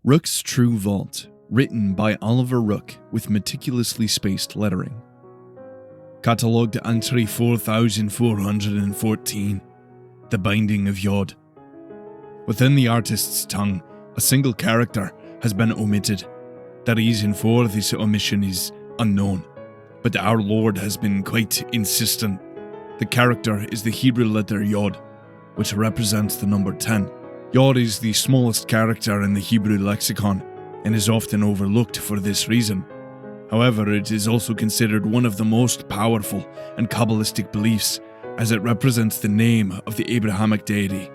Rook's True Vault, written by Oliver Rook with meticulously spaced lettering. Catalogued entry 4414, The Binding of Yod. Within the artist's tongue, a single character has been omitted. The reason for this omission is unknown, but our Lord has been quite insistent. The character is the Hebrew letter Yod, which represents the number 10. Yod is the smallest character in the Hebrew lexicon and is often overlooked for this reason. However, it is also considered one of the most powerful and Kabbalistic beliefs, as it represents the name of the Abrahamic deity.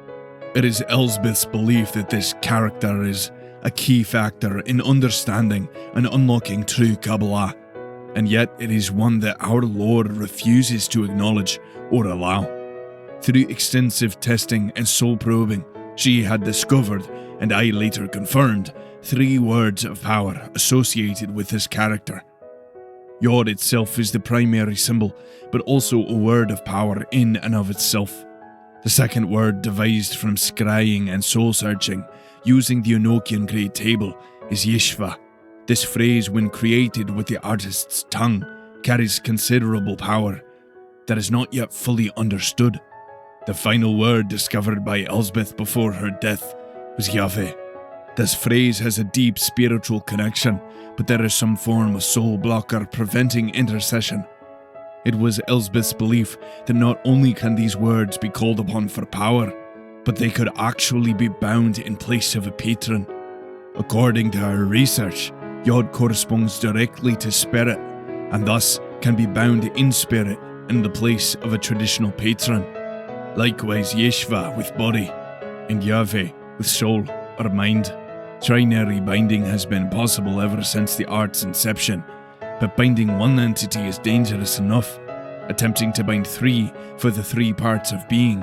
It is Elsbeth's belief that this character is a key factor in understanding and unlocking true Kabbalah, and yet it is one that our Lord refuses to acknowledge or allow. Through extensive testing and soul probing, she had discovered, and I later confirmed, 3 words of power associated with this character. Yod itself is the primary symbol, but also a word of power in and of itself. The second word, devised from scrying and soul-searching, using the Enochian Great Table, is Yeshva. This phrase, when created with the artist's tongue, carries considerable power that is not yet fully understood. The final word discovered by Elsbeth before her death was Yahweh. This phrase has a deep spiritual connection, but there is some form of soul blocker preventing intercession. It was Elsbeth's belief that not only can these words be called upon for power, but they could actually be bound in place of a patron. According to her research, Yod corresponds directly to spirit, and thus can be bound in spirit in the place of a traditional patron. Likewise, Yeshva with body, and Yahweh with soul or mind. Trinary binding has been possible ever since the art's inception, but binding one entity is dangerous enough. Attempting to bind 3 for the 3 parts of being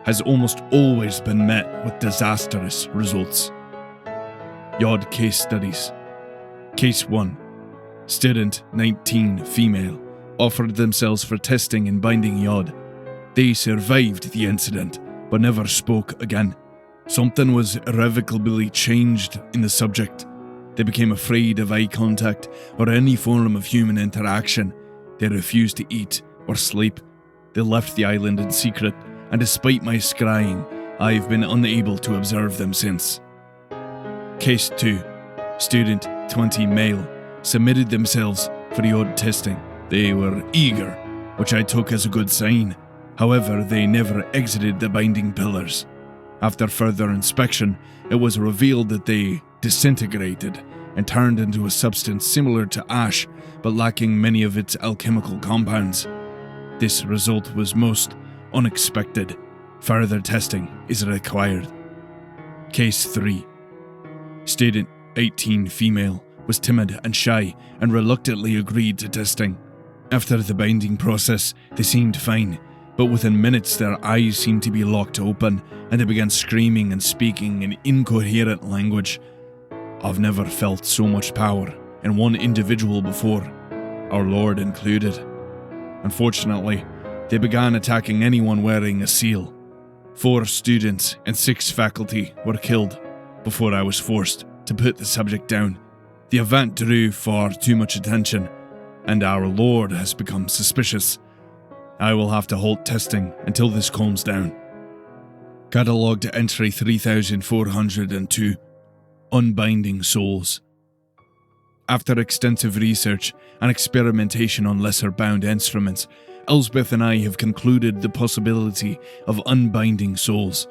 has almost always been met with disastrous results. Yod case studies. Case 1. Student, 19, female, offered themselves for testing and binding Yod. They survived the incident, but never spoke again. Something was irrevocably changed in the subject. They became afraid of eye contact or any form of human interaction. They refused to eat or sleep. They left the island in secret, and despite my scrying, I've been unable to observe them since. Case 2. Student, 20, male, submitted themselves for Yod testing. They were eager, which I took as a good sign. However, they never exited the binding pillars. After further inspection, it was revealed that they disintegrated and turned into a substance similar to ash, but lacking many of its alchemical compounds. This result was most unexpected. Further testing is required. Case 3. Student, 18, female, was timid and shy and reluctantly agreed to testing. After the binding process, they seemed fine, but within minutes their eyes seemed to be locked open and they began screaming and speaking in incoherent language. I've never felt so much power in one individual before, our Lord included. Unfortunately, they began attacking anyone wearing a seal. 4 students and 6 faculty were killed before I was forced to put the subject down. The event drew far too much attention, and our Lord has become suspicious. I will have to halt testing until this calms down. Catalogued entry 3402, Unbinding Souls. After extensive research and experimentation on lesser bound instruments, Elsbeth and I have concluded the possibility of unbinding souls.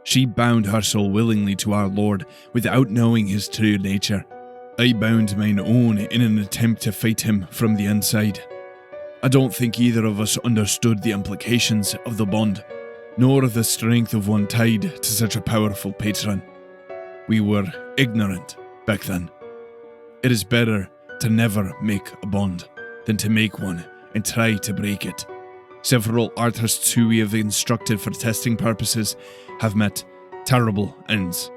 She bound her soul willingly to our Lord without knowing his true nature. I bound mine own in an attempt to fight him from the inside. I don't think either of us understood the implications of the bond, nor the strength of one tied to such a powerful patron. We were ignorant back then. It is better to never make a bond than to make one and try to break it. Several artists who we have instructed for testing purposes have met terrible ends.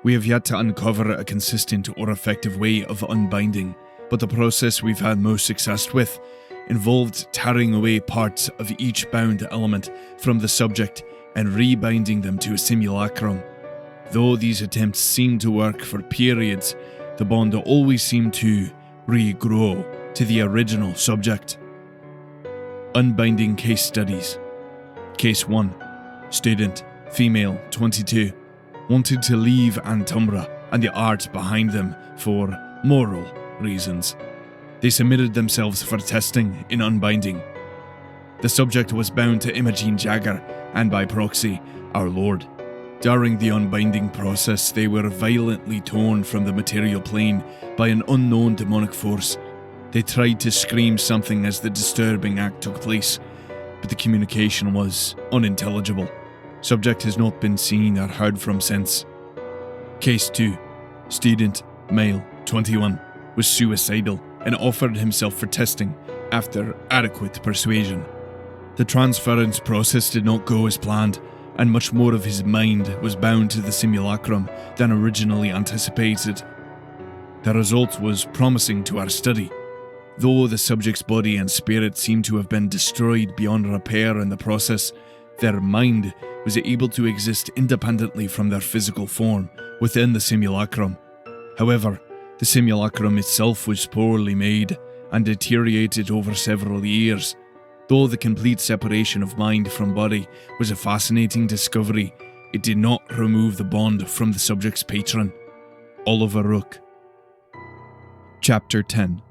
We have yet to uncover a consistent or effective way of unbinding, but the process we've had most success with involved tearing away parts of each bound element from the subject and rebinding them to a simulacrum. Though these attempts seemed to work for periods, the bond always seemed to regrow to the original subject. Unbinding case studies. Case 1. Student, female, 22, wanted to leave Antumbra and the art behind them for moral reasons. They submitted themselves for testing in unbinding. The subject was bound to Imogen Jagger and by proxy, our Lord. During the unbinding process, they were violently torn from the material plane by an unknown demonic force. They tried to scream something as the disturbing act took place, but the communication was unintelligible. Subject has not been seen or heard from since. Case 2. Student, male, 21, was suicidal and offered himself for testing after adequate persuasion. The transference process did not go as planned, and much more of his mind was bound to the simulacrum than originally anticipated. The result was promising to our study. Though the subject's body and spirit seemed to have been destroyed beyond repair in the process, their mind was able to exist independently from their physical form within the simulacrum. However, the simulacrum itself was poorly made and deteriorated over several years. Though the complete separation of mind from body was a fascinating discovery, it did not remove the bond from the subject's patron, Oliver Rook. Chapter 10.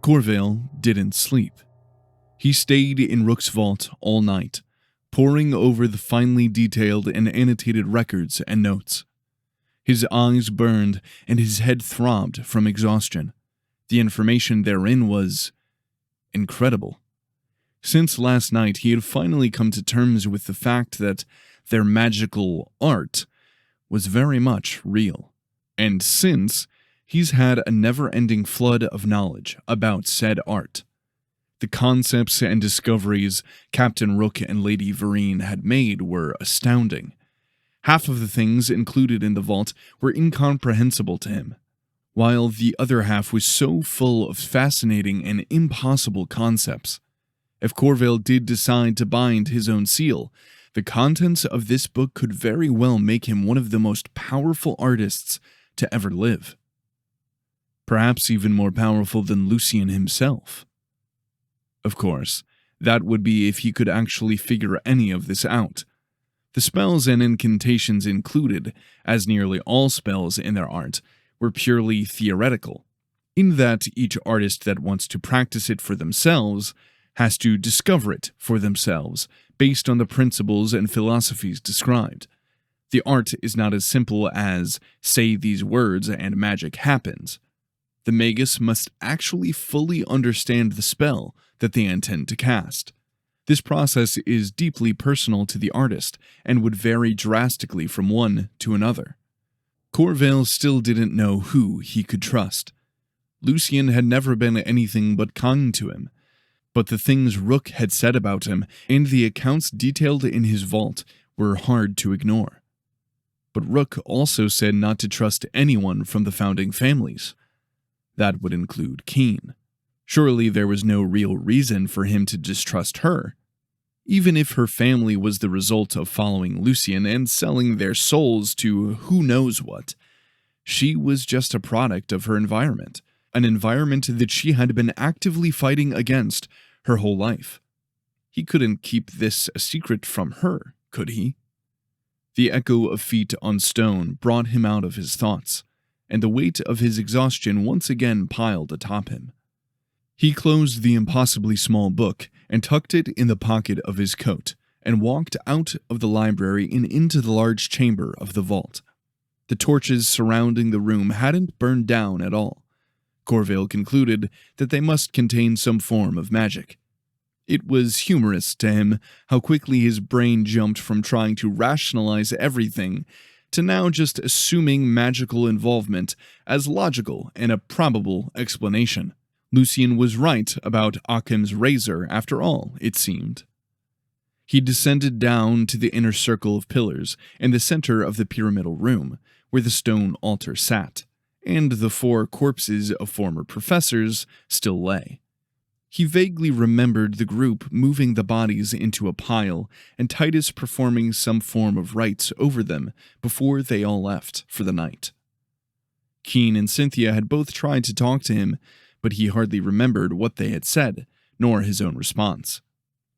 Corveil didn't sleep. He stayed in Rook's vault all night, poring over the finely detailed and annotated records and notes. His eyes burned and his head throbbed from exhaustion. The information therein was incredible. Since last night, he had finally come to terms with the fact that their magical art was very much real. And since, he's had a never-ending flood of knowledge about said art. The concepts and discoveries Captain Rook and Lady Vereen had made were astounding. Half of the things included in the vault were incomprehensible to him, while the other half was so full of fascinating and impossible concepts. If Corveil did decide to bind his own seal, the contents of this book could very well make him one of the most powerful artists to ever live. Perhaps even more powerful than Lucien himself. Of course, that would be if he could actually figure any of this out. The spells and incantations included, as nearly all spells in their art, were purely theoretical, in that each artist that wants to practice it for themselves has to discover it for themselves based on the principles and philosophies described. The art is not as simple as say these words and magic happens. The magus must actually fully understand the spell that they intend to cast. This process is deeply personal to the artist and would vary drastically from one to another. Corveil still didn't know who he could trust. Lucien had never been anything but kind to him, but the things Rook had said about him and the accounts detailed in his vault were hard to ignore. But Rook also said not to trust anyone from the founding families. That would include Keen. Surely there was no real reason for him to distrust her. Even if her family was the result of following Lucien and selling their souls to who knows what, she was just a product of her environment, an environment that she had been actively fighting against her whole life. He couldn't keep this a secret from her, could he? The echo of feet on stone brought him out of his thoughts, and the weight of his exhaustion once again piled atop him. He closed the impossibly small book and tucked it in the pocket of his coat and walked out of the library and into the large chamber of the vault. The torches surrounding the room hadn't burned down at all. Corveil concluded that they must contain some form of magic. It was humorous to him how quickly his brain jumped from trying to rationalize everything to now just assuming magical involvement as logical and a probable explanation. Lucien was right about Occam's razor after all, it seemed. He descended down to the inner circle of pillars in the center of the pyramidal room, where the stone altar sat, and the 4 corpses of former professors still lay. He vaguely remembered the group moving the bodies into a pile and Titus performing some form of rites over them before they all left for the night. Keen and Cynthia had both tried to talk to him, but he hardly remembered what they had said, nor his own response.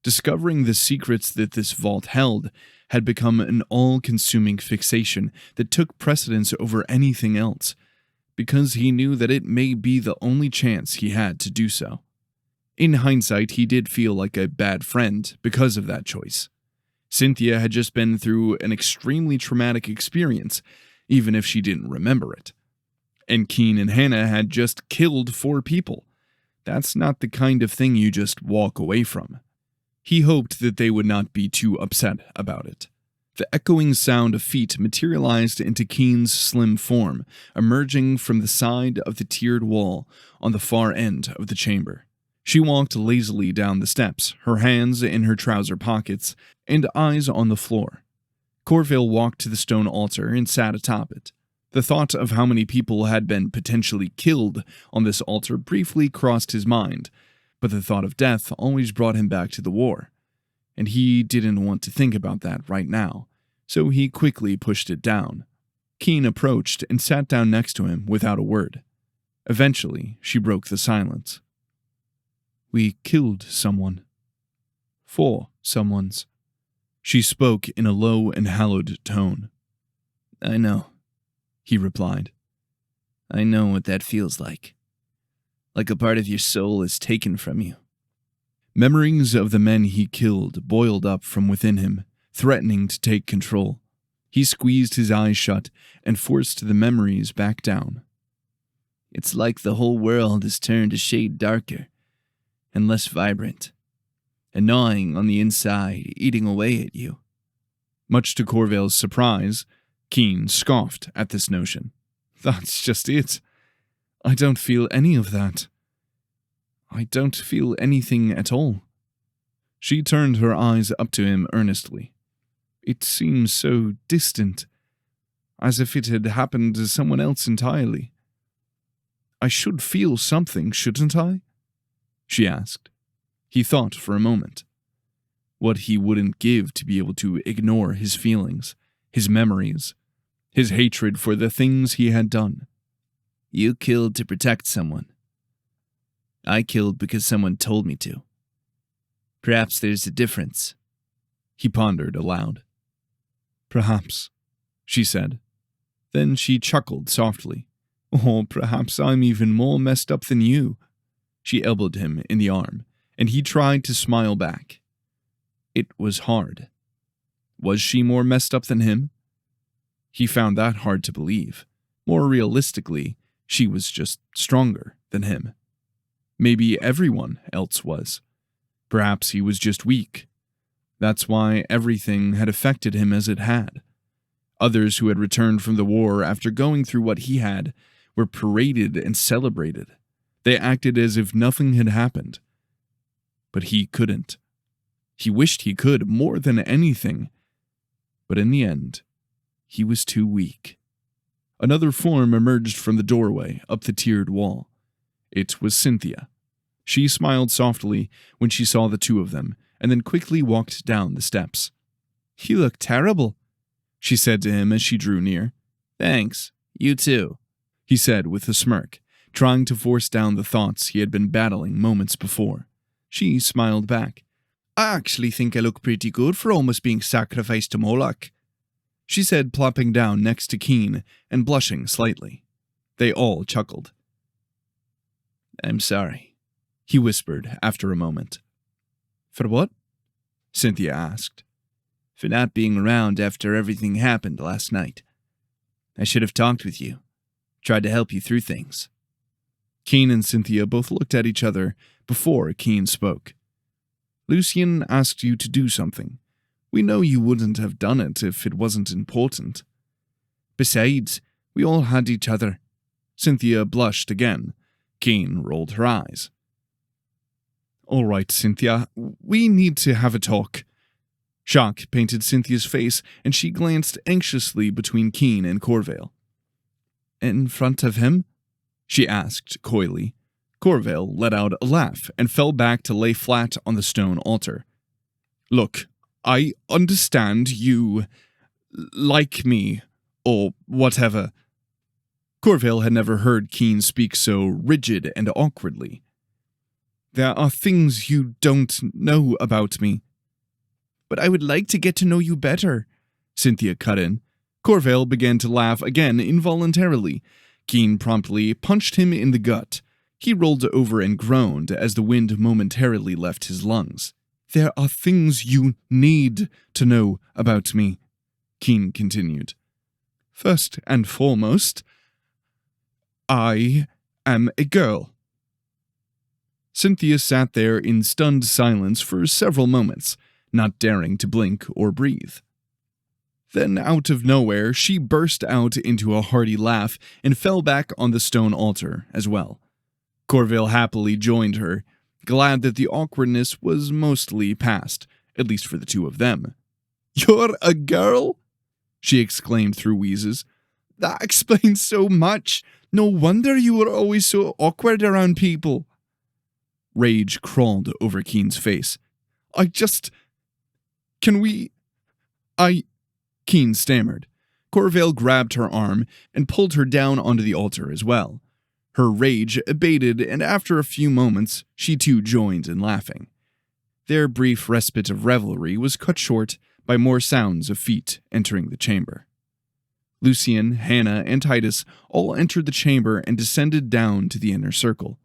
Discovering the secrets that this vault held had become an all-consuming fixation that took precedence over anything else, because he knew that it may be the only chance he had to do so. In hindsight, he did feel like a bad friend because of that choice. Cynthia had just been through an extremely traumatic experience, even if she didn't remember it. And Keen and Hannah had just killed 4 people. That's not the kind of thing you just walk away from. He hoped that they would not be too upset about it. The echoing sound of feet materialized into Keen's slim form, emerging from the side of the tiered wall on the far end of the chamber. She walked lazily down the steps, her hands in her trouser pockets, and eyes on the floor. Corveil walked to the stone altar and sat atop it. The thought of how many people had been potentially killed on this altar briefly crossed his mind, but the thought of death always brought him back to the war, and he didn't want to think about that right now, so he quickly pushed it down. Keen approached and sat down next to him without a word. Eventually, she broke the silence. "We killed someone. 4 someones." She spoke in a low and hallowed tone. "I know," he replied. "I know what that feels like. Like a part of your soul is taken from you." Memories of the men he killed boiled up from within him, threatening to take control. He squeezed his eyes shut and forced the memories back down. "It's like the whole world has turned a shade darker and less vibrant, and gnawing on the inside, eating away at you." Much to Corveil's surprise, Keen scoffed at this notion. "That's just it. I don't feel any of that. I don't feel anything at all." She turned her eyes up to him earnestly. "It seems so distant, as if it had happened to someone else entirely. I should feel something, shouldn't I?" she asked. He thought for a moment. What he wouldn't give to be able to ignore his feelings, his memories, his hatred for the things he had done. "You killed to protect someone. I killed because someone told me to. Perhaps there's a difference." He pondered aloud. "Perhaps," she said. Then she chuckled softly. "Or perhaps I'm even more messed up than you." She elbowed him in the arm, and he tried to smile back. It was hard. Was she more messed up than him? He found that hard to believe. More realistically, she was just stronger than him. Maybe everyone else was. Perhaps he was just weak. That's why everything had affected him as it had. Others who had returned from the war after going through what he had were paraded and celebrated. They acted as if nothing had happened. But he couldn't. He wished he could more than anything. But in the end, he was too weak. Another form emerged from the doorway up the tiered wall. It was Cynthia. She smiled softly when she saw the 2 of them, and then quickly walked down the steps. "You look terrible," she said to him as she drew near. "Thanks, you too," he said with a smirk, trying to force down the thoughts he had been battling moments before. She smiled back. "I actually think I look pretty good for almost being sacrificed to Moloch," she said, plopping down next to Keen and blushing slightly. They all chuckled. "I'm sorry," he whispered after a moment. "For what?" Cynthia asked. "For not being around after everything happened last night. I should have talked with you, tried to help you through things." Keen and Cynthia both looked at each other before Keen spoke. "Lucien asked you to do something. We know you wouldn't have done it if it wasn't important." "Besides, we all had each other." Cynthia blushed again. Keen rolled her eyes. "All right, Cynthia, we need to have a talk." Shock painted Cynthia's face, and she glanced anxiously between Keen and Corveil. "In front of him?" she asked coyly. Corveil let out a laugh and fell back to lay flat on the stone altar. Look, I understand you like me, or whatever. Corveil had never heard Keen speak so rigid and awkwardly. There are things you don't know about me. But I would like to get to know you better, Cynthia cut in. Corveil began to laugh again involuntarily. Keen promptly punched him in the gut. He rolled over and groaned as the wind momentarily left his lungs. There are things you need to know about me, Keen continued. First and foremost, I am a girl. Cynthia sat there in stunned silence for several moments, not daring to blink or breathe. Then, out of nowhere, she burst out into a hearty laugh and fell back on the stone altar as well. Corveil happily joined her, glad that the awkwardness was mostly past, at least for the two of them. You're a girl? She exclaimed through wheezes. That explains so much. No wonder you were always so awkward around people. Rage crawled over Keen's face. Keen stammered. Corveil grabbed her arm and pulled her down onto the altar as well. Her rage abated, and after a few moments, she too joined in laughing. Their brief respite of revelry was cut short by more sounds of feet entering the chamber. Lucien, Hannah, and Titus all entered the chamber and descended down to the inner circle.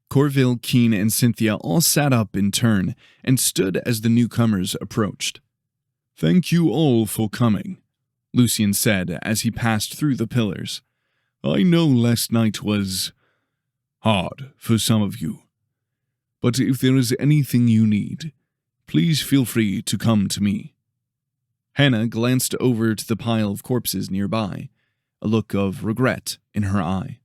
Corveil, Keen, and Cynthia all sat up in turn and stood as the newcomers approached. Thank you all for coming, Lucien said as he passed through the pillars. I know last night was hard for some of you, but if there is anything you need, please feel free to come to me. Hannah glanced over to the pile of corpses nearby, a look of regret in her eye.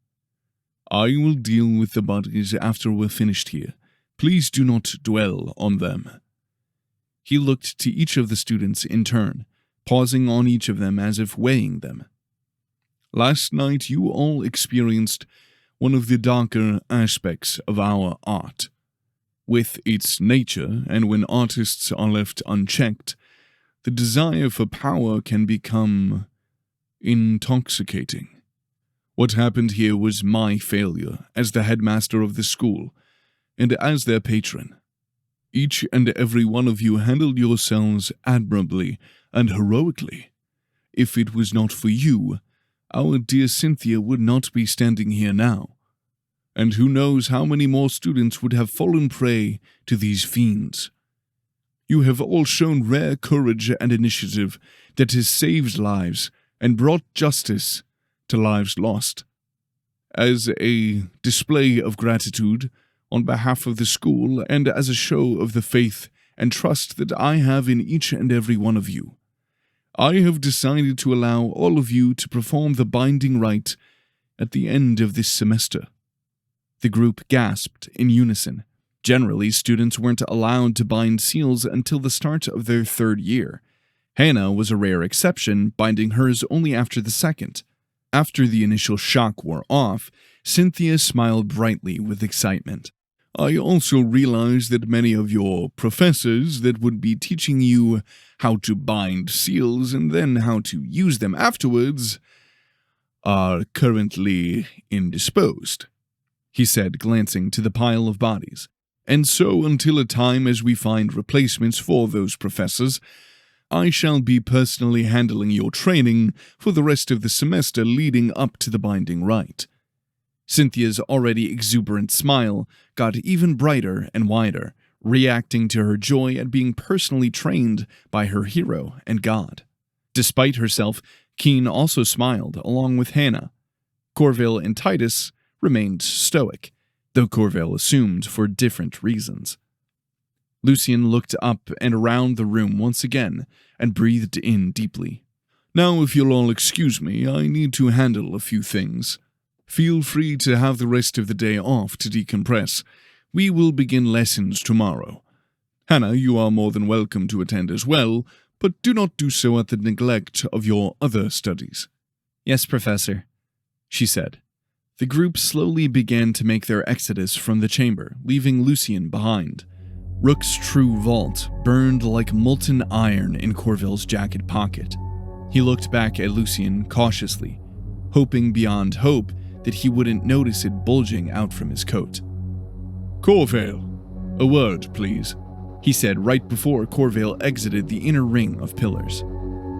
I will deal with the bodies after we're finished here. Please do not dwell on them. He looked to each of the students in turn, pausing on each of them as if weighing them. Last night you all experienced one of the darker aspects of our art. With its nature, and when artists are left unchecked, the desire for power can become intoxicating. What happened here was my failure as the headmaster of the school, and as their patron. Each and every one of you handled yourselves admirably and heroically. If it was not for you, our dear Cynthia would not be standing here now. And who knows how many more students would have fallen prey to these fiends. You have all shown rare courage and initiative that has saved lives and brought justice to lives lost. As a display of gratitude on behalf of the school and as a show of the faith and trust that I have in each and every one of you, I have decided to allow all of you to perform the binding rite at the end of this semester. The group gasped in unison. Generally, students weren't allowed to bind seals until the start of their third year. Hannah was a rare exception, binding hers only after the second. After the initial shock wore off, Cynthia smiled brightly with excitement. I also realize that many of your professors that would be teaching you how to bind seals and then how to use them afterwards are currently indisposed, he said, glancing to the pile of bodies. And so, until a time as we find replacements for those professors, I shall be personally handling your training for the rest of the semester leading up to the binding rite. Cynthia's already exuberant smile got even brighter and wider, reacting to her joy at being personally trained by her hero and god. Despite herself, Keen also smiled, along with Hannah. Corveil and Titus remained stoic, though Corveil assumed for different reasons. Lucien looked up and around the room once again and breathed in deeply. Now, if you'll all excuse me, I need to handle a few things. Feel free to have the rest of the day off to decompress. We will begin lessons tomorrow. Hannah, you are more than welcome to attend as well, but do not do so at the neglect of your other studies. Yes, Professor, she said. The group slowly began to make their exodus from the chamber, leaving Lucien behind. Rook's true vault burned like molten iron in Corveil's jacket pocket. He looked back at Lucien cautiously, hoping beyond hope that he wouldn't notice it bulging out from his coat. "Corveil, a word, please," he said right before Corveil exited the inner ring of pillars.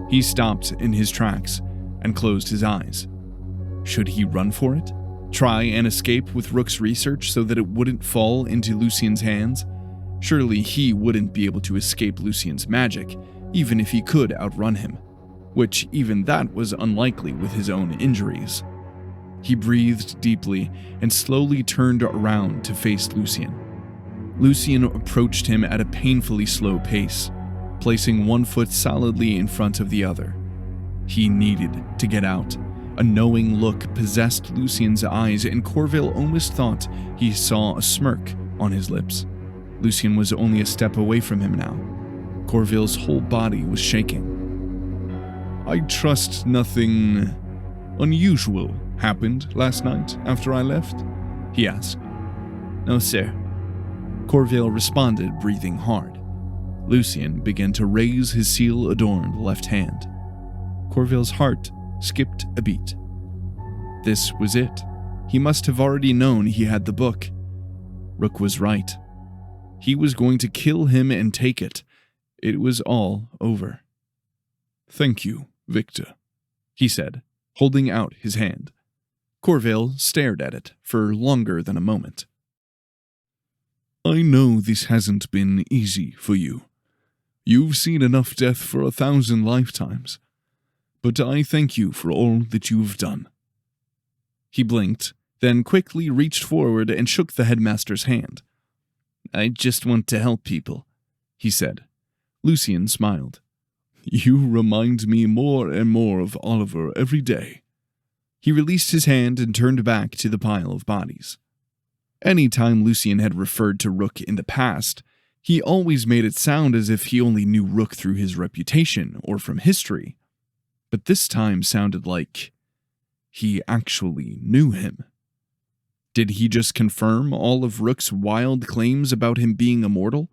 He stopped in his tracks and closed his eyes. Should he run for it? Try and escape with Rook's research so that it wouldn't fall into Lucien's hands? Surely he wouldn't be able to escape Lucien's magic, even if he could outrun him, which even that was unlikely with his own injuries. He breathed deeply and slowly turned around to face Lucien. Lucien approached him at a painfully slow pace, placing one foot solidly in front of the other. He needed to get out. A knowing look possessed Lucien's eyes, and Corveil almost thought he saw a smirk on his lips. Lucien was only a step away from him now. Corveil's whole body was shaking. "I trust nothing unusual happened last night after I left?" he asked. "No, sir," Corveil responded, breathing hard. Lucien began to raise his seal-adorned left hand. Corveil's heart skipped a beat. This was it. He must have already known he had the book. Rook was right. He was going to kill him and take it. It was all over. "Thank you, Victor," he said, holding out his hand. Corveil stared at it for longer than a moment. "I know this hasn't been easy for you. You've seen enough death for 1,000 lifetimes. But I thank you for all that you've done." He blinked, then quickly reached forward and shook the headmaster's hand. "I just want to help people," he said. Lucien smiled. "You remind me more and more of Oliver every day." He released his hand and turned back to the pile of bodies. Any time Lucien had referred to Rook in the past, he always made it sound as if he only knew Rook through his reputation or from history. But this time sounded like he actually knew him. Did he just confirm all of Rook's wild claims about him being immortal?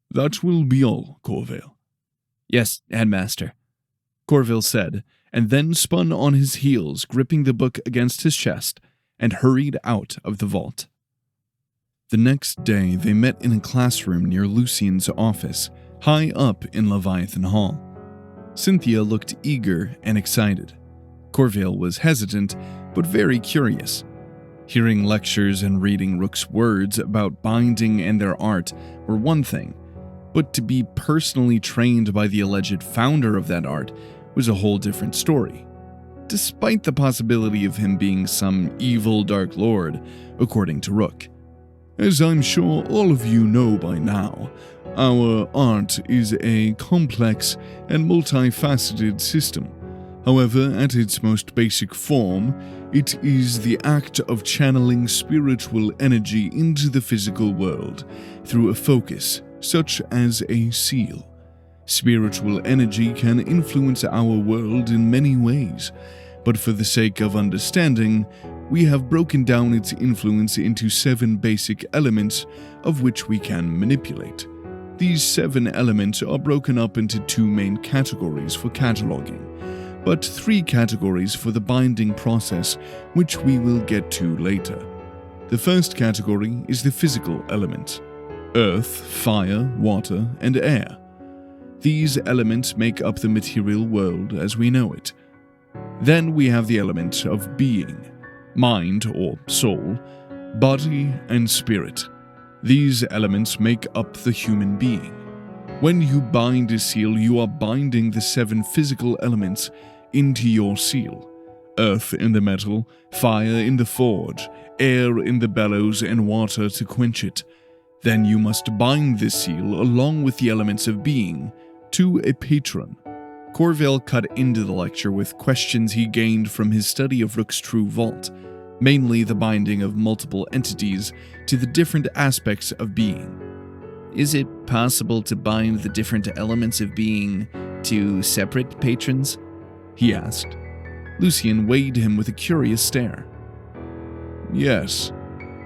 "That will be all, Corveil." "Yes, Headmaster," Corveil said, and then spun on his heels, gripping the book against his chest, and hurried out of the vault. The next day, they met in a classroom near Lucien's office, high up in Leviathan Hall. Cynthia looked eager and excited. Corveil was hesitant, but very curious. Hearing lectures and reading Rook's words about binding and their art were one thing, but to be personally trained by the alleged founder of that art was a whole different story, despite the possibility of him being some evil Dark Lord, according to Rook. "As I'm sure all of you know by now, our art is a complex and multifaceted system. However, at its most basic form, it is the act of channeling spiritual energy into the physical world through a focus, such as a seal. Spiritual energy can influence our world in many ways, but for the sake of understanding, we have broken down its influence into 7 basic elements of which we can manipulate. These 7 elements are broken up into 2 main categories for cataloging, but 3 categories for the binding process, which we will get to later. The first category is the physical element: earth, fire, water, and air. These elements make up the material world as we know it. Then we have the element of being, mind or soul, body, and spirit. These elements make up the human being. When you bind a seal, you are binding the 7 physical elements into your seal: earth in the metal, fire in the forge, air in the bellows, and water to quench it. Then you must bind this seal along with the elements of being to a patron. Corveil cut into the lecture with questions he gained from his study of Rook's true vault, mainly the binding of multiple entities to the different aspects of being. "Is it possible to bind the different elements of being to separate patrons?" he asked. Lucien weighed him with a curious stare. Yes,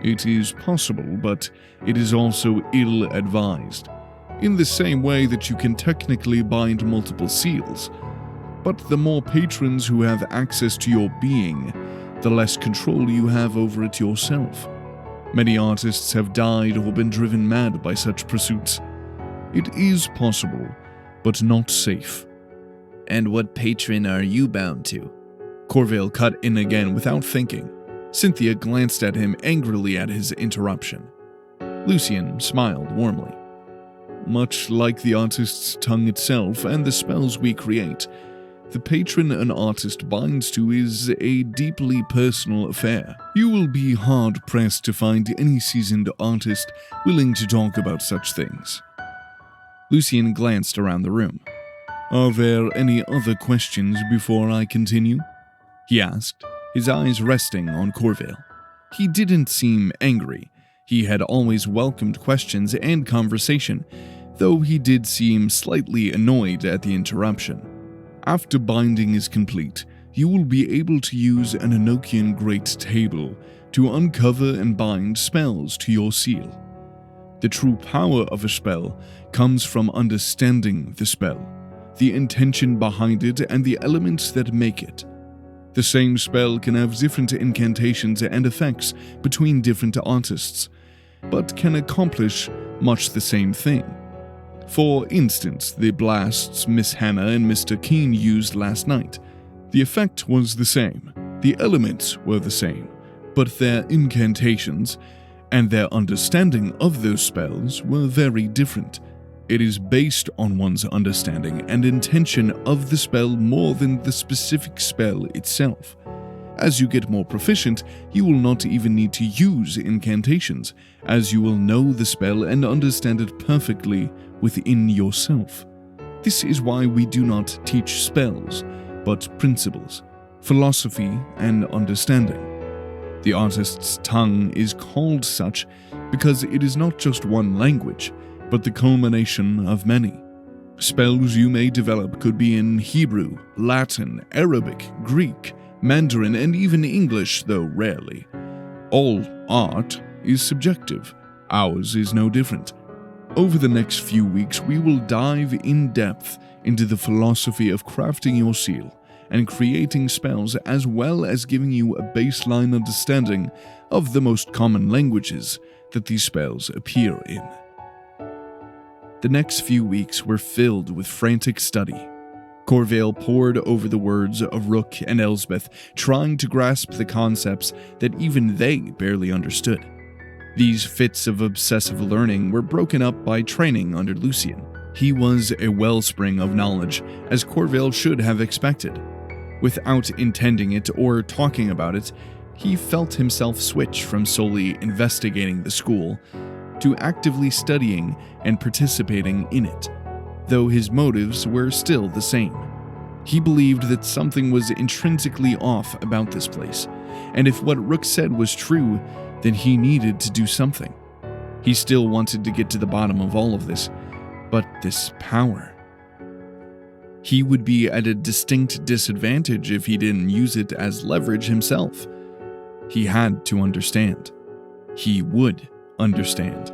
it is possible, but it is also ill-advised. In the same way that you can technically bind multiple seals, but the more patrons who have access to your being, the less control you have over it yourself. Many artists have died or been driven mad by such pursuits. It is possible, but not safe. And what patron are you bound to? Corveil cut in again without thinking. Cynthia glanced at him angrily at his interruption. Lucien smiled warmly. Much like the artist's tongue itself and the spells we create, the patron an artist binds to is a deeply personal affair. You will be hard-pressed to find any seasoned artist willing to talk about such things. Lucien glanced around the room. Are there any other questions before I continue? He asked, his eyes resting on Corveil. He didn't seem angry. He had always welcomed questions and conversation, though he did seem slightly annoyed at the interruption. After binding is complete, you will be able to use an Enochian Great Table to uncover and bind spells to your seal. The true power of a spell comes from understanding the spell, the intention behind it, and the elements that make it. The same spell can have different incantations and effects between different artists, but can accomplish much the same thing. For instance, the blasts Miss Hannah and Mr. Keene used last night. The effect was the same, the elements were the same, but their incantations and their understanding of those spells were very different. It is based on one's understanding and intention of the spell more than the specific spell itself. As you get more proficient, you will not even need to use incantations, as you will know the spell and understand it perfectly within yourself. This is why we do not teach spells, but principles, philosophy, and understanding. The artist's tongue is called such because it is not just one language, but the culmination of many. Spells you may develop could be in Hebrew, Latin, Arabic, Greek, Mandarin, and even English, though rarely. All art is subjective. Ours is no different. Over the next few weeks, we will dive in depth into the philosophy of crafting your seal and creating spells, as well as giving you a baseline understanding of the most common languages that these spells appear in. The next few weeks were filled with frantic study. Corveil pored over the words of Rook and Elsbeth, trying to grasp the concepts that even they barely understood. These fits of obsessive learning were broken up by training under Lucien. He was a wellspring of knowledge, as Corveil should have expected. Without intending it or talking about it, he felt himself switch from solely investigating the school to actively studying and participating in it, though his motives were still the same. He believed that something was intrinsically off about this place, and if what Rook said was true, then he needed to do something. He still wanted to get to the bottom of all of this, but this power. He would be at a distinct disadvantage if he didn't use it as leverage himself. He had to understand. He would understand.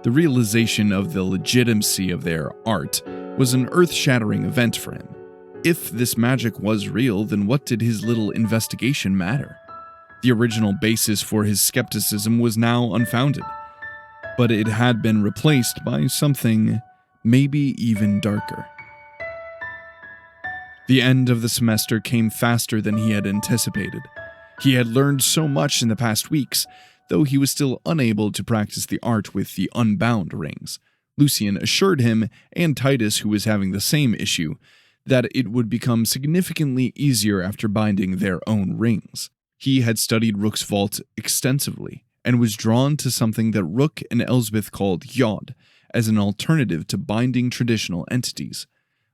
The realization of the legitimacy of their art was an earth-shattering event for him. If this magic was real, then what did his little investigation matter? The original basis for his skepticism was now unfounded, but it had been replaced by something maybe even darker. The end of the semester came faster than he had anticipated. He had learned so much in the past weeks, though he was still unable to practice the art with the unbound rings. Lucien assured him, and Titus, who was having the same issue, that it would become significantly easier after binding their own rings. He had studied Rook's vault extensively, and was drawn to something that Rook and Elsbeth called Yod, as an alternative to binding traditional entities.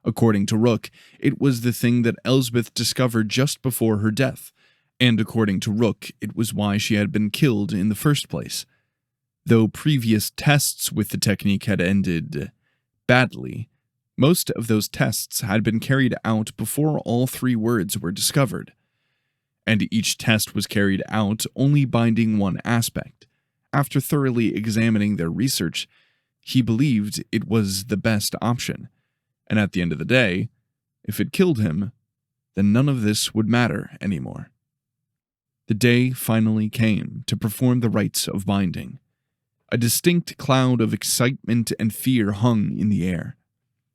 According to Rook, it was the thing that Elsbeth discovered just before her death, and according to Rook, it was why she had been killed in the first place. Though previous tests with the technique had ended badly, most of those tests had been carried out before all three words were discovered. and each test was carried out only binding one aspect. After thoroughly examining their research, he believed it was the best option, and at the end of the day, if it killed him, then none of this would matter anymore. The day finally came to perform the rites of binding. A distinct cloud of excitement and fear hung in the air.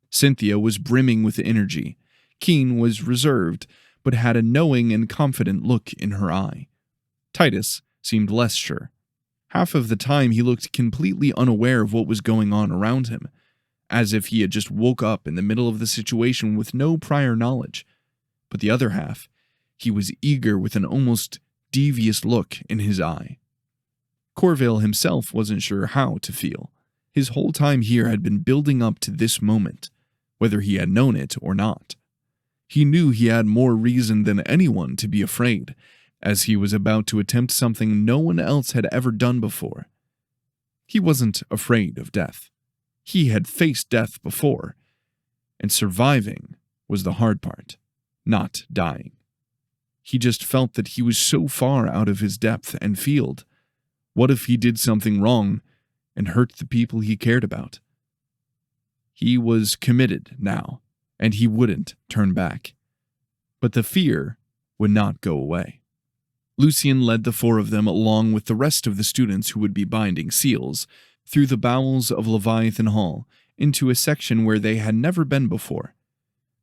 Cynthia was brimming with energy. Keen was reserved, but had a knowing and confident look in her eye. Titus seemed less sure. Half of the time he looked completely unaware of what was going on around him, as if he had just woke up in the middle of the situation with no prior knowledge. But the other half, he was eager with an almost devious look in his eye. Corveil himself wasn't sure how to feel. His whole time here had been building up to this moment, whether he had known it or not. He knew he had more reason than anyone to be afraid, as he was about to attempt something no one else had ever done before. He wasn't afraid of death. He had faced death before, and surviving was the hard part, not dying. He just felt that he was so far out of his depth and field. What if he did something wrong and hurt the people he cared about? He was committed now, and he wouldn't turn back. But the fear would not go away. Lucien led the four of them along with the rest of the students who would be binding seals through the bowels of Leviathan Hall into a section where they had never been before.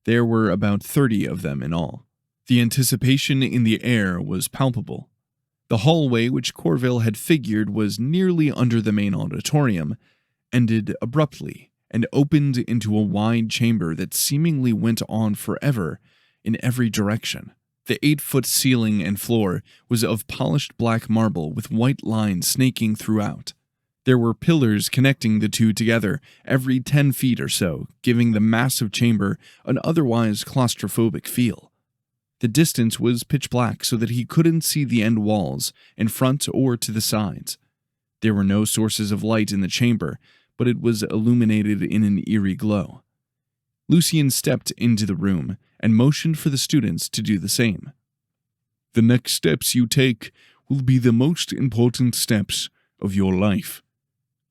There were about 30 of them in all. The anticipation in the air was palpable. The hallway, which Corveil had figured was nearly under the main auditorium, ended abruptly and opened into a wide chamber that seemingly went on forever in every direction. The 8-foot ceiling and floor was of polished black marble with white lines snaking throughout. There were pillars connecting the two together every 10 feet or so, giving the massive chamber an otherwise claustrophobic feel. The distance was pitch black so that he couldn't see the end walls, in front or to the sides. There were no sources of light in the chamber, but it was illuminated in an eerie glow. Lucien stepped into the room and motioned for the students to do the same. "The next steps you take will be the most important steps of your life.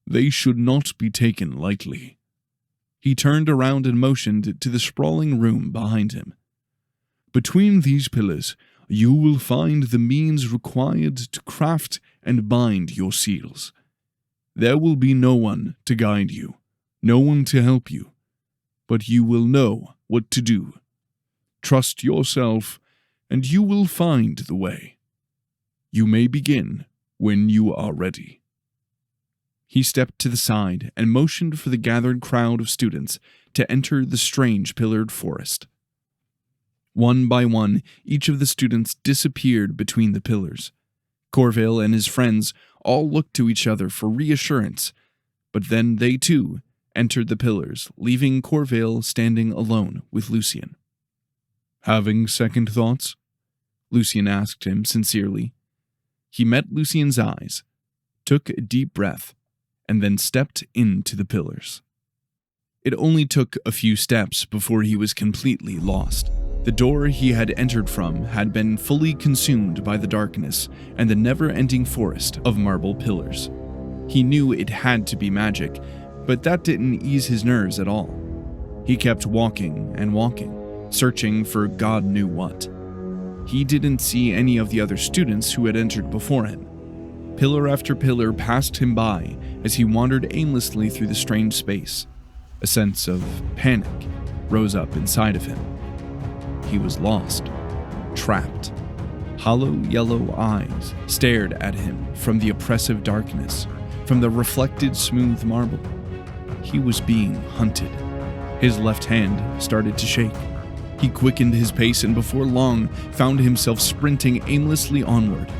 They should not be taken lightly." He turned around and motioned to the sprawling room behind him. "Between these pillars, you will find the means required to craft and bind your seals. There will be no one to guide you, no one to help you, but you will know what to do. Trust yourself, and you will find the way. You may begin when you are ready." He stepped to the side and motioned for the gathered crowd of students to enter the strange pillared forest. One by one, each of the students disappeared between the pillars. Corveil and his friends all looked to each other for reassurance, but then they too entered the pillars, leaving Corveil standing alone with Lucien. "Having second thoughts?" Lucien asked him sincerely. He met Lucien's eyes, took a deep breath, and then stepped into the pillars. It only took a few steps before he was completely lost. The door he had entered from had been fully consumed by the darkness and the never-ending forest of marble pillars. He knew it had to be magic, but that didn't ease his nerves at all. He kept walking and walking, searching for God knew what. He didn't see any of the other students who had entered before him. Pillar after pillar passed him by as he wandered aimlessly through the strange space. A sense of panic rose up inside of him. He was lost, trapped. Hollow yellow eyes stared at him from the oppressive darkness, from the reflected smooth marble. He was being hunted. His left hand started to shake. He quickened his pace and before long found himself sprinting aimlessly onward.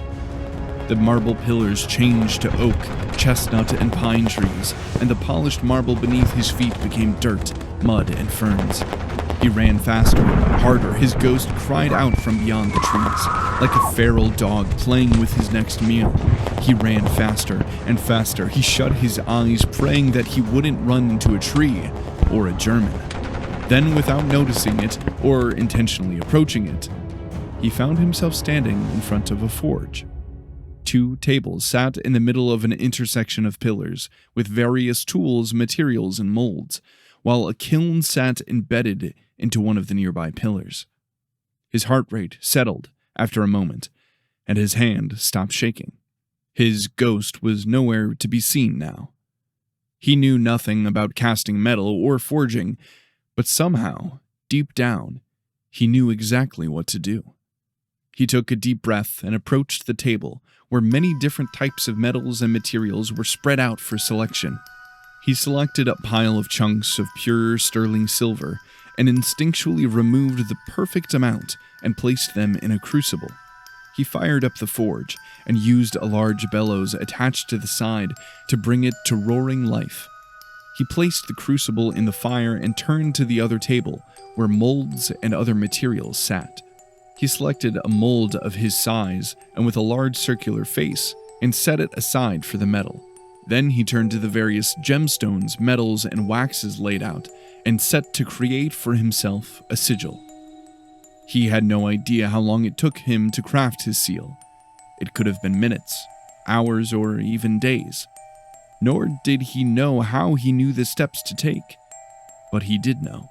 The marble pillars changed to oak, chestnut, and pine trees, and the polished marble beneath his feet became dirt, mud, and ferns. He ran faster, harder. His ghost cried out from beyond the trees, like a feral dog playing with his next meal. He ran faster and faster. He shut his eyes, praying that he wouldn't run into a tree or a German. Then, without noticing it or intentionally approaching it, he found himself standing in front of a forge. 2 tables sat in the middle of an intersection of pillars, with various tools, materials, and molds, while a kiln sat embedded into one of the nearby pillars. His heart rate settled after a moment, and his hand stopped shaking. His ghost was nowhere to be seen now. He knew nothing about casting metal or forging, but somehow, deep down, he knew exactly what to do. He took a deep breath and approached the table, where many different types of metals and materials were spread out for selection. He selected a pile of chunks of pure sterling silver and instinctually removed the perfect amount and placed them in a crucible. He fired up the forge and used a large bellows attached to the side to bring it to roaring life. He placed the crucible in the fire and turned to the other table, where molds and other materials sat. He selected a mold of his size and with a large circular face and set it aside for the metal. Then he turned to the various gemstones, metals, and waxes laid out and set to create for himself a sigil. He had no idea how long it took him to craft his seal. It could have been minutes, hours, or even days. Nor did he know how he knew the steps to take. But he did know.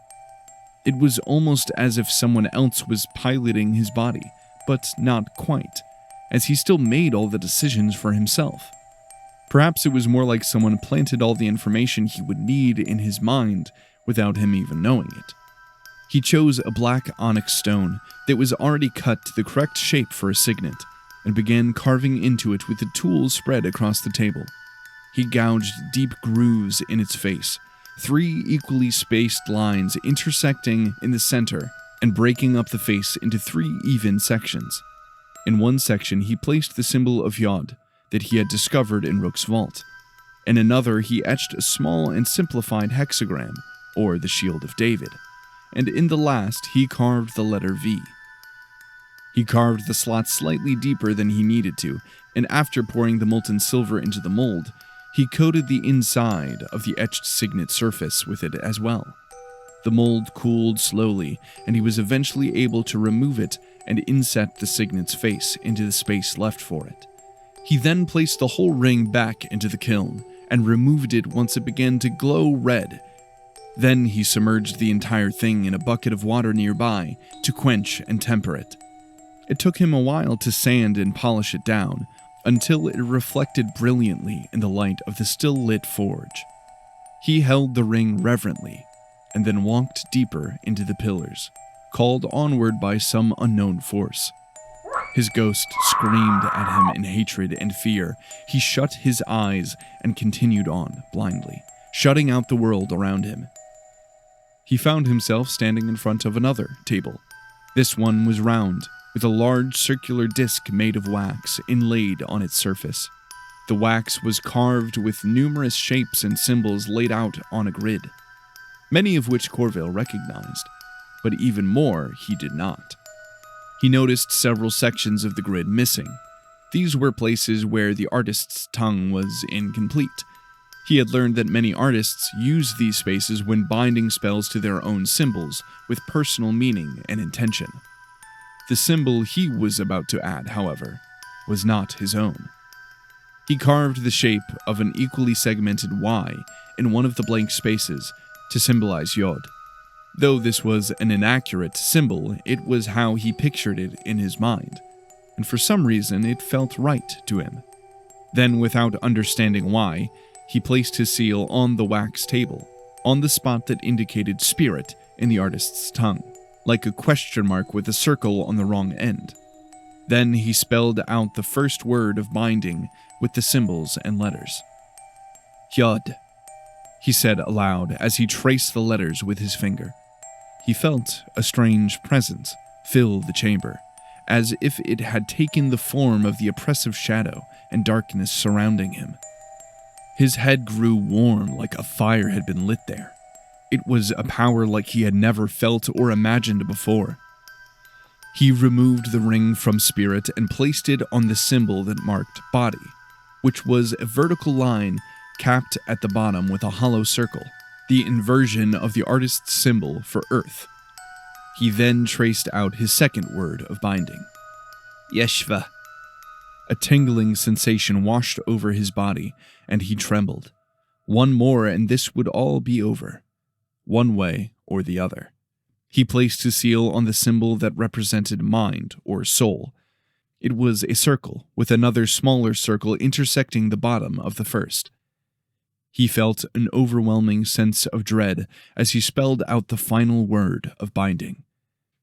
It was almost as if someone else was piloting his body, but not quite, as he still made all the decisions for himself. Perhaps it was more like someone planted all the information he would need in his mind without him even knowing it. He chose a black onyx stone that was already cut to the correct shape for a signet, and began carving into it with the tools spread across the table. He gouged deep grooves in its face, 3 equally spaced lines intersecting in the center and breaking up the face into 3 even sections. In one section, he placed the symbol of Yod that he had discovered in Rook's vault. In another, he etched a small and simplified hexagram, or the Shield of David. And in the last, he carved the letter V. He carved the slot slightly deeper than he needed to, and after pouring the molten silver into the mold, he coated the inside of the etched signet surface with it as well. The mold cooled slowly, and he was eventually able to remove it and inset the signet's face into the space left for it. He then placed the whole ring back into the kiln and removed it once it began to glow red. Then he submerged the entire thing in a bucket of water nearby to quench and temper it. It took him a while to sand and polish it down, until it reflected brilliantly in the light of the still-lit forge. He held the ring reverently, and then walked deeper into the pillars, called onward by some unknown force. His ghost screamed at him in hatred and fear. He shut his eyes and continued on blindly, shutting out the world around him. He found himself standing in front of another table. This one was round, with a large circular disc made of wax inlaid on its surface. The wax was carved with numerous shapes and symbols laid out on a grid, many of which Corveil recognized, but even more he did not. He noticed several sections of the grid missing. These were places where the artist's tongue was incomplete. He had learned that many artists use these spaces when binding spells to their own symbols with personal meaning and intention. The symbol he was about to add, however, was not his own. He carved the shape of an equally segmented Y in one of the blank spaces to symbolize Yod. Though this was an inaccurate symbol, it was how he pictured it in his mind, and for some reason it felt right to him. Then, without understanding why, he placed his seal on the wax table, on the spot that indicated spirit in the artist's tongue, like a question mark with a circle on the wrong end. Then he spelled out the first word of binding with the symbols and letters. Yod, he said aloud as he traced the letters with his finger. He felt a strange presence fill the chamber, as if it had taken the form of the oppressive shadow and darkness surrounding him. His head grew warm like a fire had been lit there. It was a power like he had never felt or imagined before. He removed the ring from spirit and placed it on the symbol that marked body, which was a vertical line capped at the bottom with a hollow circle, the inversion of the artist's symbol for earth. He then traced out his second word of binding. Yeshva. A tingling sensation washed over his body, and he trembled. One more and this would all be over. One way or the other. He placed his seal on the symbol that represented mind or soul. It was a circle with another smaller circle intersecting the bottom of the first. He felt an overwhelming sense of dread as he spelled out the final word of binding.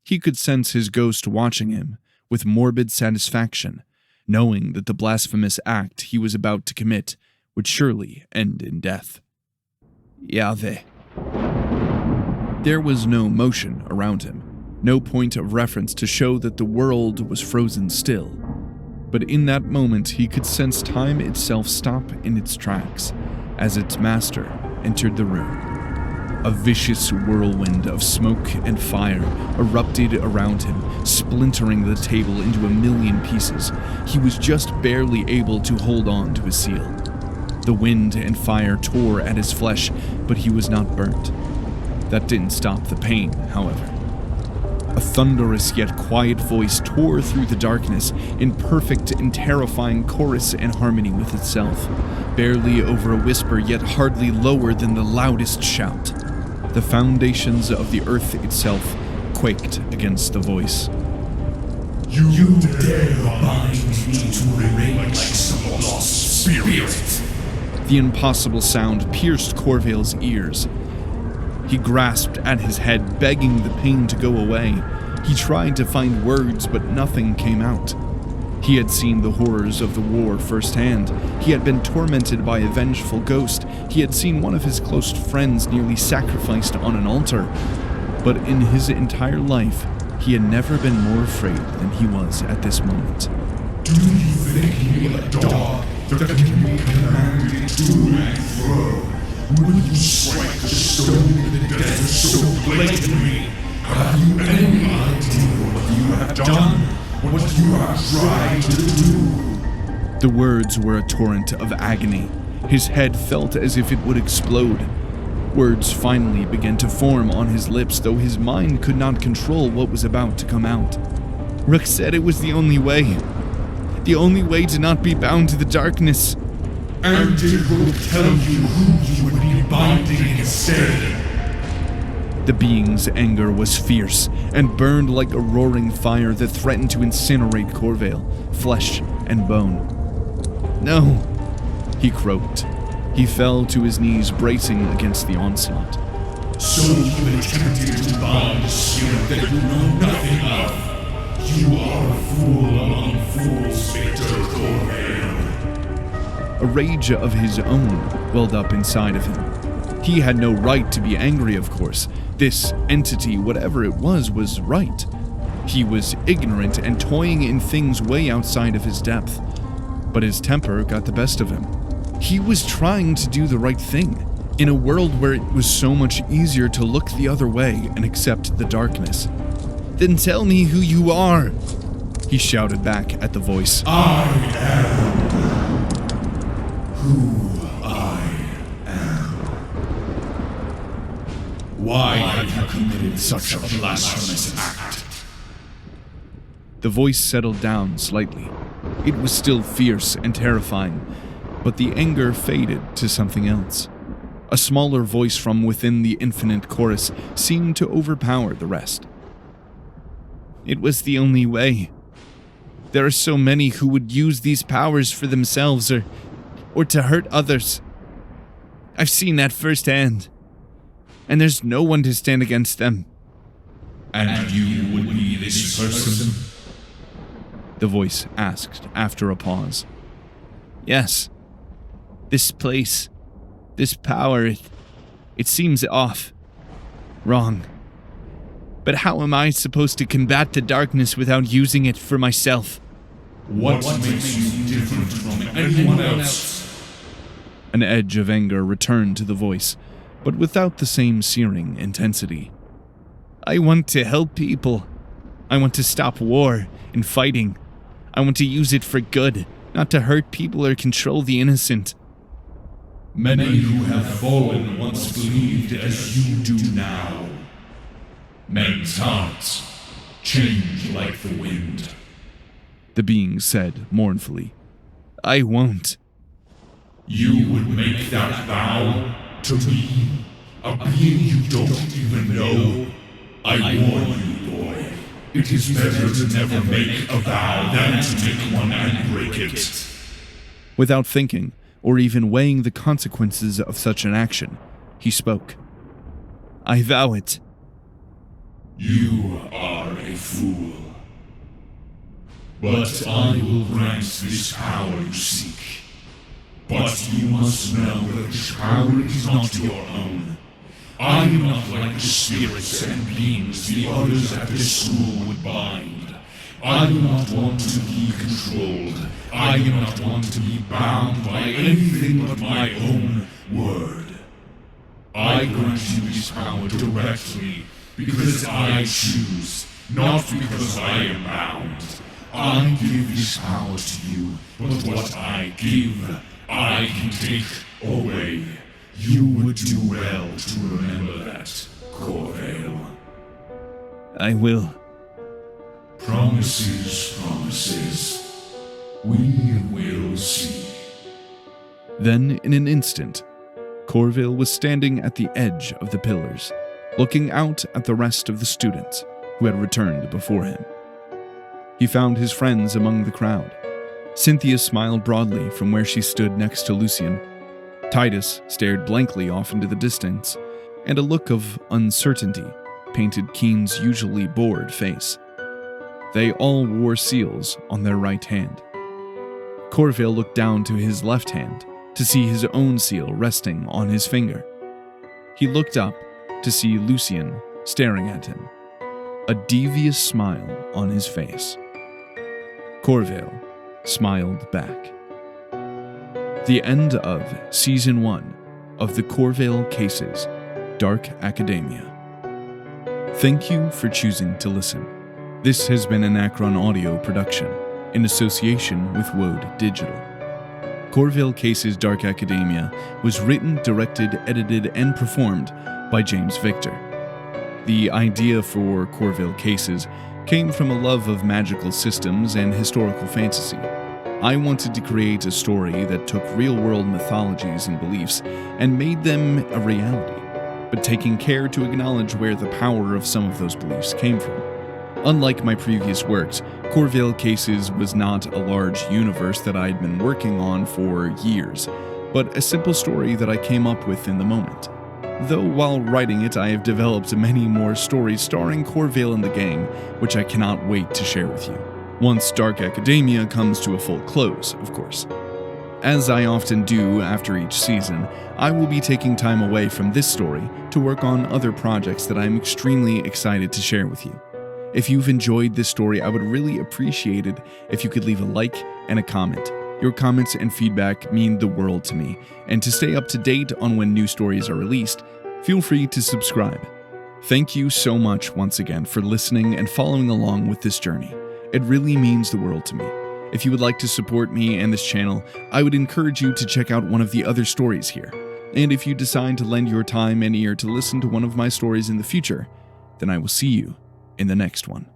He could sense his ghost watching him with morbid satisfaction, knowing that the blasphemous act he was about to commit would surely end in death. Yahweh. There was no motion around him, no point of reference to show that the world was frozen still. But in that moment he could sense time itself stop in its tracks as its master entered the room. A vicious whirlwind of smoke and fire erupted around him, splintering the table into a million pieces. He was just barely able to hold on to his seal. The wind and fire tore at his flesh, but he was not burnt. That didn't stop the pain, however. A thunderous yet quiet voice tore through the darkness in perfect and terrifying chorus and harmony with itself, barely over a whisper yet hardly lower than the loudest shout. The foundations of the earth itself quaked against the voice. You dare bind me to remain like some lost spirit. The impossible sound pierced Corveil's ears. He grasped at his head, begging the pain to go away. He tried to find words, but nothing came out. He had seen the horrors of the war firsthand. He had been tormented by a vengeful ghost. He had seen one of his close friends nearly sacrificed on an altar. But in his entire life, he had never been more afraid than he was at this moment. Do you think me a dog that can be commanded to and fro? Would you strike the stone in the desert so blatantly? Have you any idea what you have done? What you have tried to do? The words were a torrent of agony. His head felt as if it would explode. Words finally began to form on his lips, though his mind could not control what was about to come out. Rook said it was the only way. The only way to not be bound to the darkness. And it will tell you who you would be binding instead. The being's anger was fierce and burned like a roaring fire that threatened to incinerate Corveil, flesh and bone. No, he croaked. He fell to his knees, bracing against the onslaught. So you attempted to bind a spirit that you know nothing of. You are a fool among fools, Victor Corveil. A rage of his own welled up inside of him. He had no right to be angry, of course. This entity, whatever it was right. He was ignorant and toying in things way outside of his depth. But his temper got the best of him. He was trying to do the right thing, in a world where it was so much easier to look the other way and accept the darkness. Then tell me who you are, he shouted back at the voice. I am who I am. Why have you committed such a blasphemous act? The voice settled down slightly. It was still fierce and terrifying, but the anger faded to something else. A smaller voice from within the infinite chorus seemed to overpower the rest. It was the only way. There are so many who would use these powers for themselves or to hurt others. I've seen that firsthand. And there's no one to stand against them. And you would be this person? The voice asked after a pause. Yes. This place, this power, it seems off. Wrong. But how am I supposed to combat the darkness without using it for myself? What makes you different from anyone else? An edge of anger returned to the voice, but without the same searing intensity. I want to help people. I want to stop war and fighting. I want to use it for good, not to hurt people or control the innocent. Many who have fallen once believed as you do now. Men's hearts change like the wind. The being said mournfully. I won't. You would make that vow to me, a being you don't even know? I warn you, boy. It is better to never make a vow than to make one and break it. Without thinking, or even weighing the consequences of such an action, he spoke. I vow it. You are a fool. But I will grant this power you seek. But you must know that this power is not your own. I am not like the spirits and beings the others at this school would bind. I do not want to be controlled. I do not want to be bound by anything but my own word. I grant you this power directly because I choose, not because I am bound. I give this power to you, but what I give, I can take away. You would do well to remember that, Corveil. I will. Promises, promises. We will see. Then, in an instant, Corveil was standing at the edge of the pillars, looking out at the rest of the students who had returned before him. He found his friends among the crowd. Cynthia smiled broadly from where she stood next to Lucien. Titus stared blankly off into the distance, and a look of uncertainty painted Keen's usually bored face. They all wore seals on their right hand. Corveil looked down to his left hand to see his own seal resting on his finger. He looked up to see Lucien staring at him, a devious smile on his face. Corveil smiled back. The end of Season 1 of the Corveil Cases, Dark Academia. Thank you for choosing to listen. This has been an AcheronAudio production in association with WoedDigital. Corveil Cases, Dark Academia was written, directed, edited, and performed by James Victor. The idea for Corveil Cases came from a love of magical systems and historical fantasy. I wanted to create a story that took real-world mythologies and beliefs and made them a reality, but taking care to acknowledge where the power of some of those beliefs came from. Unlike my previous works, Corveil Cases was not a large universe that I'd been working on for years, but a simple story that I came up with in the moment. Though while writing it, I have developed many more stories starring Corveil and the gang, which I cannot wait to share with you. Once Dark Academia comes to a full close, of course. As I often do after each season, I will be taking time away from this story to work on other projects that I'm extremely excited to share with you. If you've enjoyed this story, I would really appreciate it if you could leave a like and a comment. Your comments and feedback mean the world to me, and to stay up to date on when new stories are released, feel free to subscribe. Thank you so much once again for listening and following along with this journey. It really means the world to me. If you would like to support me and this channel, I would encourage you to check out one of the other stories here. And if you decide to lend your time and ear to listen to one of my stories in the future, then I will see you in the next one.